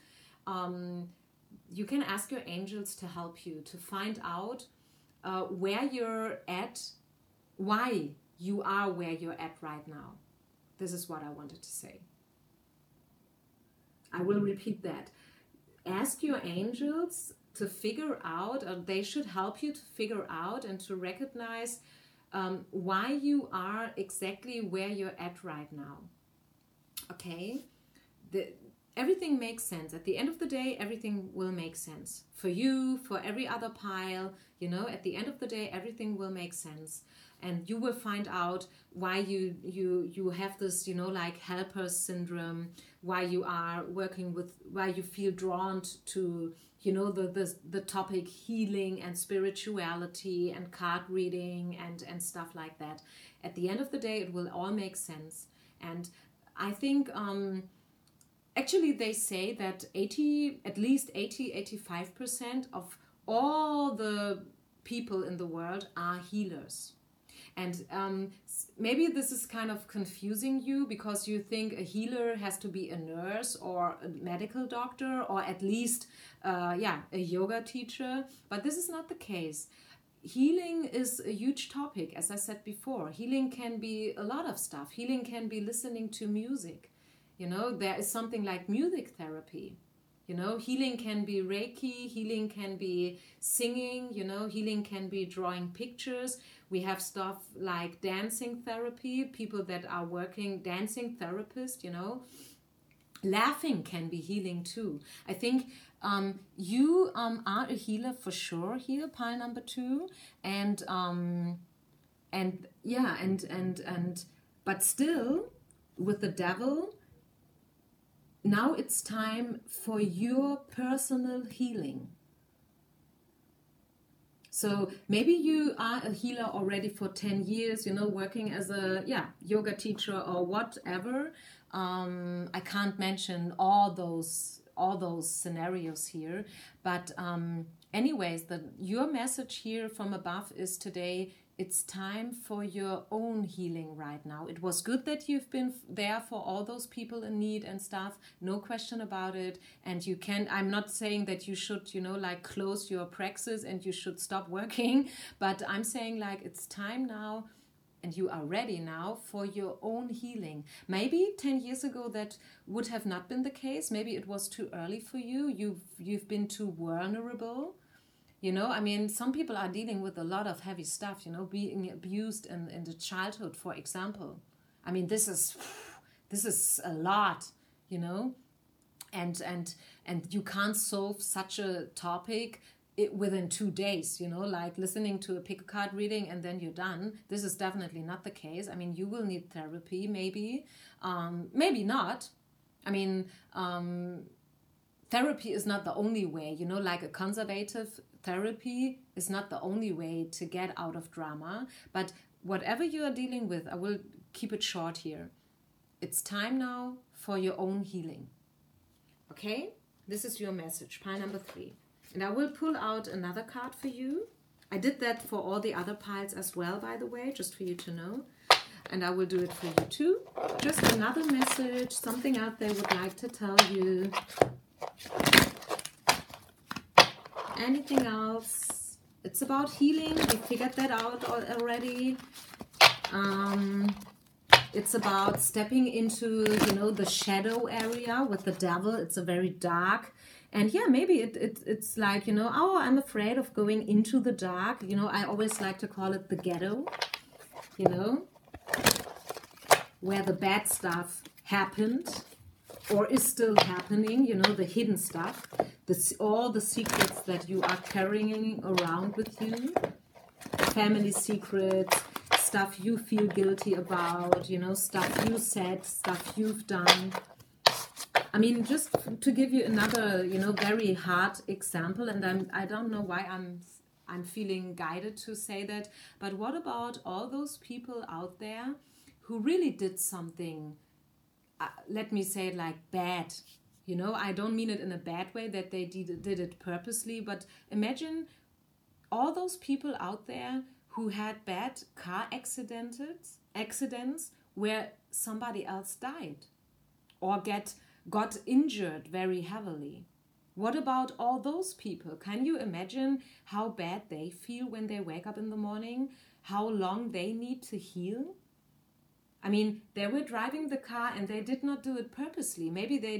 You can ask your angels to help you to find out where you're at, why you are where you're at right now. This is what I wanted to say. I will repeat that. Ask your angels to figure out, or they should help you to figure out and to recognize why you are exactly where you're at right now. Okay? Everything makes sense. At the end of the day, everything will make sense. For you, for every other pile, at the end of the day, everything will make sense. And you will find out why you have this, like helper syndrome, why you are working with, why you feel drawn to, the topic healing and spirituality and card reading and stuff like that. At the end of the day, it will all make sense. And I think, actually, they say that at least 85% of all the people in the world are healers. And maybe this is kind of confusing you, because you think a healer has to be a nurse or a medical doctor, or at least, a yoga teacher. But this is not the case. Healing is a huge topic, as I said before. Healing can be a lot of stuff. Healing can be listening to music. There is something like music therapy. Healing can be Reiki, healing can be singing, healing can be drawing pictures. We have stuff like dancing therapy, people that are working, dancing therapists, Laughing can be healing too. I think you are a healer for sure here, pile number 2. But still, with the devil, now it's time for your personal healing. So maybe you are a healer already for 10 years, working as a yoga teacher or whatever. I can't mention all those scenarios here. But anyways, your message here from above is today, it's time for your own healing right now. It was good that you've been there for all those people in need and stuff. No question about it. And you can, I'm not saying that you should, close your praxis and you should stop working. But I'm saying it's time now, and you are ready now for your own healing. Maybe 10 years ago that would have not been the case. Maybe it was too early for you. You've been too vulnerable. Some people are dealing with a lot of heavy stuff, being abused in the childhood, for example. This is a lot, and you can't solve such a topic within 2 days, like listening to a pick a card reading and then you're done. This is definitely not the case. You will need therapy, maybe not. Therapy is not the only way, like a conservative therapy is not the only way to get out of drama. But whatever you are dealing with, I will keep it short here. It's time now for your own healing. Okay? This is your message, pile number 3. And I will pull out another card for you. I did that for all the other piles as well, by the way, just for you to know. And I will do it for you too. Just another message, something out there would like to tell you. Anything else? It's about healing. We figured that out already. It's about stepping into, the shadow area with the devil. It's a very dark. And maybe it's like, I'm afraid of going into the dark. I always like to call it the ghetto, where the bad stuff happened. Or is still happening, the hidden stuff, all the secrets that you are carrying around with you, family secrets, stuff you feel guilty about, stuff you said, stuff you've done. Just to give you another, very hard example, and I don't know why I'm feeling guided to say that, but what about all those people out there who really did something, let me say it like bad, I don't mean it in a bad way that they did it purposely, but imagine all those people out there who had bad car accidents where somebody else died or got injured very heavily. What about all those people? Can you imagine how bad they feel when they wake up in the morning? How long they need to heal? They were driving the car and they did not do it purposely. Maybe they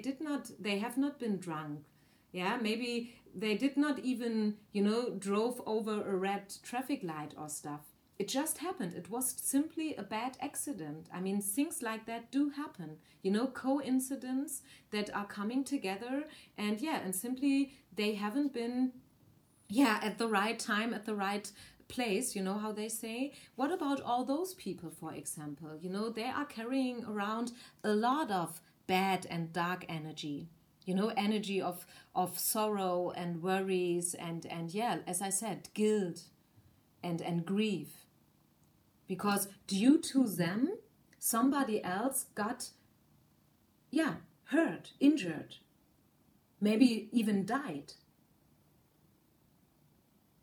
have not been drunk. Yeah, maybe they did not even, drove over a red traffic light or stuff. It just happened. It was simply a bad accident. I mean, things like that do happen. Coincidence that are coming together, and simply they haven't been, at the right time, at the right place, how they say. What about all those people, for example? They are carrying around a lot of bad and dark energy. Energy of sorrow and worries and as I said, guilt and grief. Because due to them, somebody else got, hurt, injured, maybe even died.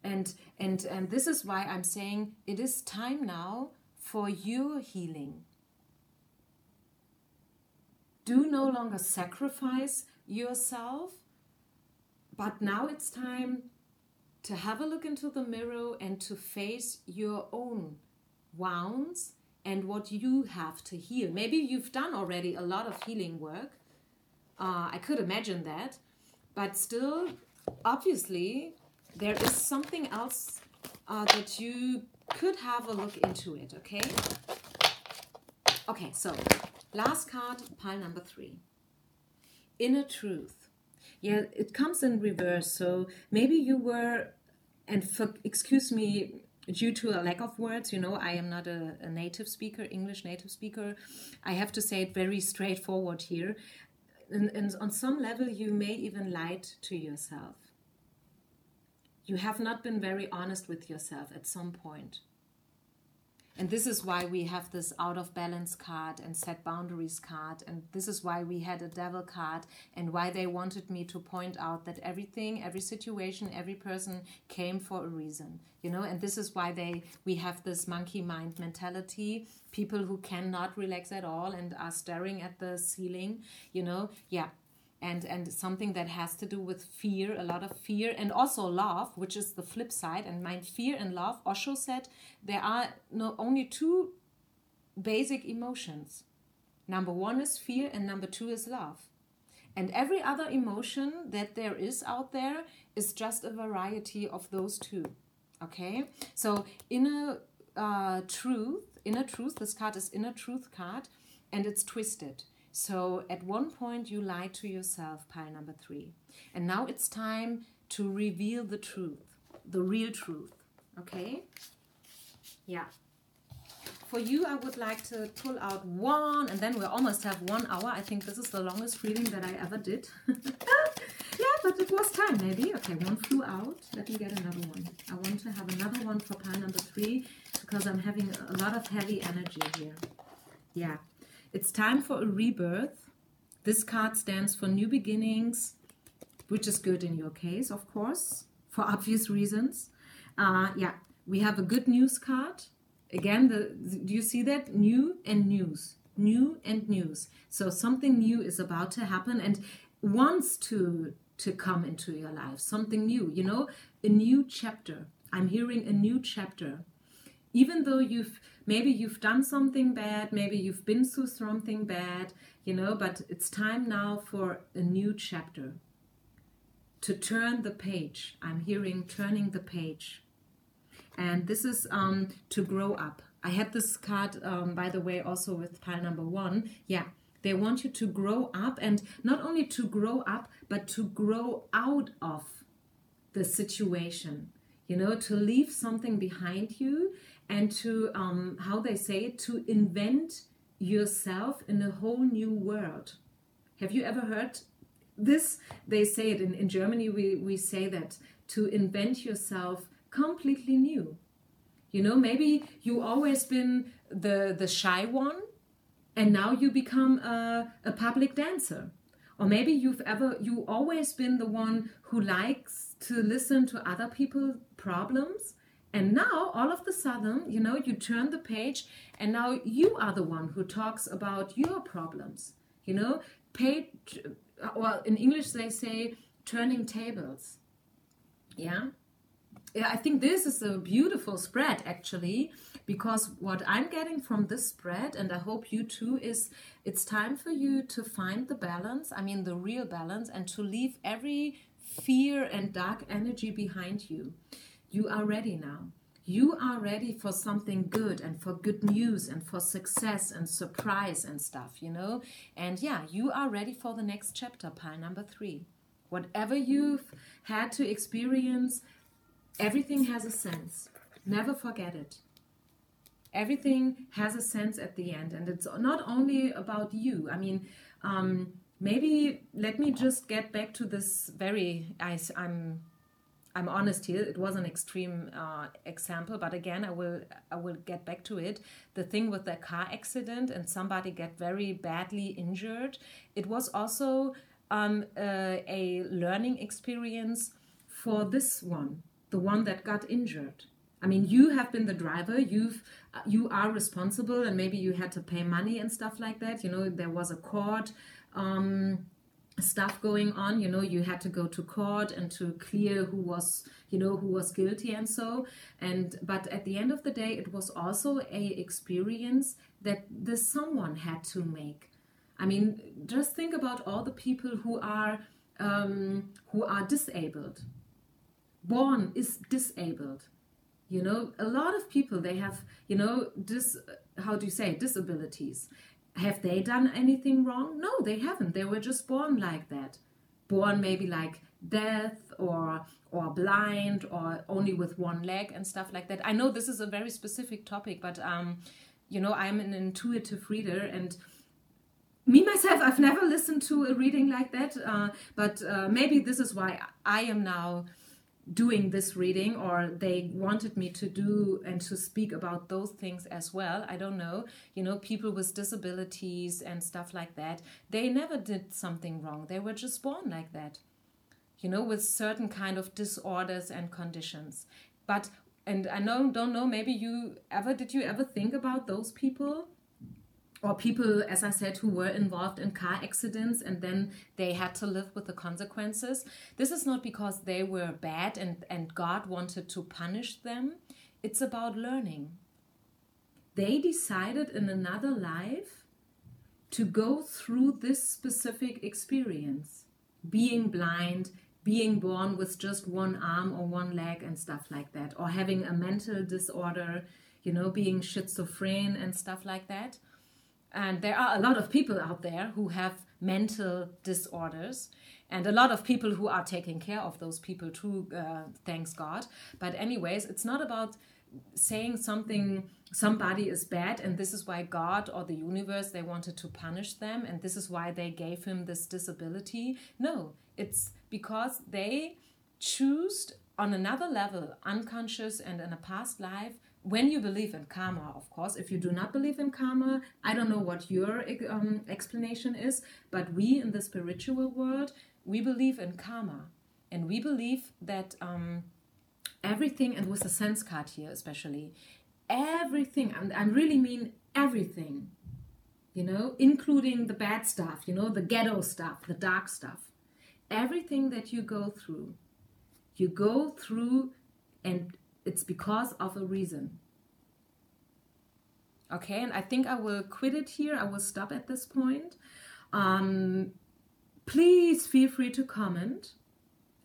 And this is why I'm saying it is time now for your healing. Do no longer sacrifice yourself, but now it's time to have a look into the mirror and to face your own wounds and what you have to heal. Maybe you've done already a lot of healing work. I could imagine that. But still, obviously, there is something else that you could have a look into it, okay? Okay, so last card, pile number 3. Inner truth. Yeah, it comes in reverse. So maybe you were, and excuse me, due to a lack of words, I am not a native speaker, English native speaker. I have to say it very straightforward here. And on some level, you may even lied to yourself. You have not been very honest with yourself at some point. And this is why we have this out of balance card and set boundaries card. And this is why we had a devil card and why they wanted me to point out that everything, every situation, every person came for a reason, and this is why we have this monkey mind mentality, people who cannot relax at all and are staring at the ceiling, And something that has to do with fear, a lot of fear, and also love, which is the flip side. And mind, fear and love, Osho said, there are only 2 basic emotions. Number 1 is fear and number 2 is love. And every other emotion that there is out there is just a variety of those 2. Okay? So inner truth, this card is inner truth card, and it's twisted. So at one point you lied to yourself, pile number 3. And now it's time to reveal the truth, the real truth. Okay? Yeah. For you, I would like to pull out 1, and then we almost have 1 hour. I think this is the longest reading that I ever did. Yeah, but it was time maybe. Okay, 1 flew out. Let me get another one. I want to have another one for pile number 3 because I'm having a lot of heavy energy here. Yeah. It's time for a rebirth. This card stands for new beginnings, which is good in your case, of course, for obvious reasons. We have a good news card. Again, do you see that? New and news. New and news. So something new is about to happen and wants to come into your life. Something new, a new chapter. I'm hearing a new chapter. Even though maybe you've done something bad, maybe you've been through something bad, but it's time now for a new chapter. To turn the page. I'm hearing turning the page. And this is to grow up. I had this card, by the way, also with pile number 1. Yeah, they want you to grow up, and not only to grow up, but to grow out of the situation. To leave something behind you and to, how they say it, to invent yourself in a whole new world. Have you ever heard this? They say it in Germany, we say that, to invent yourself completely new. Maybe you always been the shy one and now you become a public dancer. Or maybe you always been the one who likes to listen to other people's problems, and now all of a sudden, you turn the page and now you are the one who talks about your problems. Well, in English they say turning tables. Yeah, I think this is a beautiful spread actually, because what I'm getting from this spread, and I hope you too, is it's time for you to find the balance, the real balance, and to leave every fear and dark energy behind you. You are ready now. You are ready for something good and for good news and for success and surprise and stuff, you know? And yeah, you are ready for the next chapter, pile number 3. Whatever you've had to experience, everything has a sense. Never forget it. Everything has a sense at the end, and it's not only about you. I mean, maybe let me just get back to this I'm honest here. It was an extreme example, but again, I will get back to it. The thing with the car accident and somebody get very badly injured. It was also a learning experience for this one, the one that got injured. I mean, you have been the driver. You are responsible, and maybe you had to pay money and stuff like that. You know, there was a court stuff going on. You know, you had to go to court and to clear who was guilty and so. But at the end of the day, it was also a experience that this someone had to make. I mean, just think about all the people who are disabled. Born is disabled. You know, a lot of people, they have, you know, disabilities. Have they done anything wrong? No, they haven't. They were just born like that. Born maybe like deaf or blind or only with one leg and stuff like that. I know this is a very specific topic, but, you know, I'm an intuitive reader, and me, myself, I've never listened to a reading like that, but maybe this is why I am now doing this reading, or they wanted me to do and to speak about those things as well. I don't know. You know, people with disabilities and stuff like that, they never did something wrong. They were just born like that, you know, with certain kind of disorders and conditions. And I don't know, maybe did you ever think about those people? Or people, as I said, who were involved in car accidents and then they had to live with the consequences. This is not because they were bad and God wanted to punish them. It's about learning. They decided in another life to go through this specific experience. Being blind, being born with just one arm or one leg and stuff like that. Or having a mental disorder, you know, being schizophrenic and stuff like that. And there are a lot of people out there who have mental disorders, and a lot of people who are taking care of those people too, thanks God. But anyways, it's not about saying somebody is bad and this is why God or the universe, they wanted to punish them and this is why they gave him this disability. No, it's because they choose on another level, unconscious and in a past life. When you believe in karma, of course. If you do not believe in karma, I don't know what your explanation is, but we in the spiritual world, we believe in karma. And we believe that everything, and with the sense card here especially, everything, and I really mean everything, you know, including the bad stuff, you know, the ghetto stuff, the dark stuff. Everything that you go through and it's because of a reason. Okay, and I think I will quit it here. I will stop at this point. Please feel free to comment.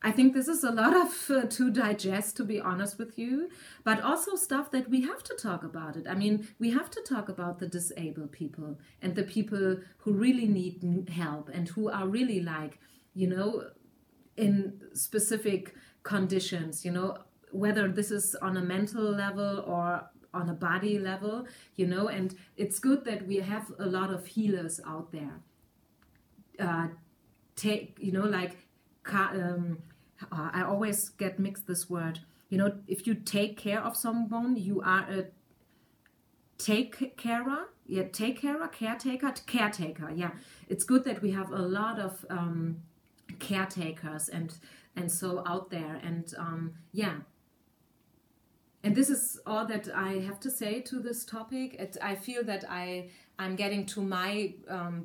I think this is a lot of to digest, to be honest with you, but also stuff that we have to talk about it. I mean, we have to talk about the disabled people and the people who really need help and who are really like, you know, in specific conditions, you know, whether this is on a mental level or on a body level, you know, and it's good that we have a lot of healers out there. You know, like, I always get mixed this word, you know, if you take care of someone, you are a caretaker. Yeah, it's good that we have a lot of caretakers and so out there, and yeah. And this is all that I have to say to this topic. I feel that I'm getting to my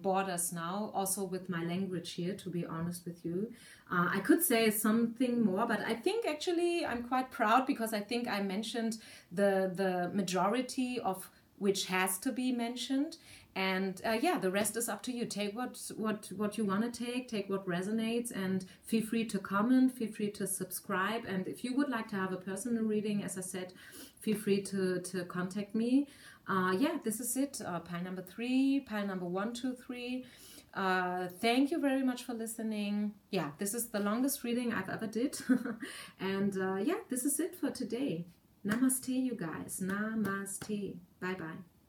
borders now, also with my language here, to be honest with you. I could say something more, but I think actually I'm quite proud because I think I mentioned the majority of which has to be mentioned. And yeah, the rest is up to you. Take what you want to take what resonates, and feel free to comment, feel free to subscribe. And if you would like to have a personal reading, as I said, feel free to contact me. Yeah, this is it. Pile number 3, pile number 1, 2, 3. Thank you very much for listening. Yeah, this is the longest reading I've ever did. And yeah, this is it for today. Namaste, you guys. Namaste. Bye-bye.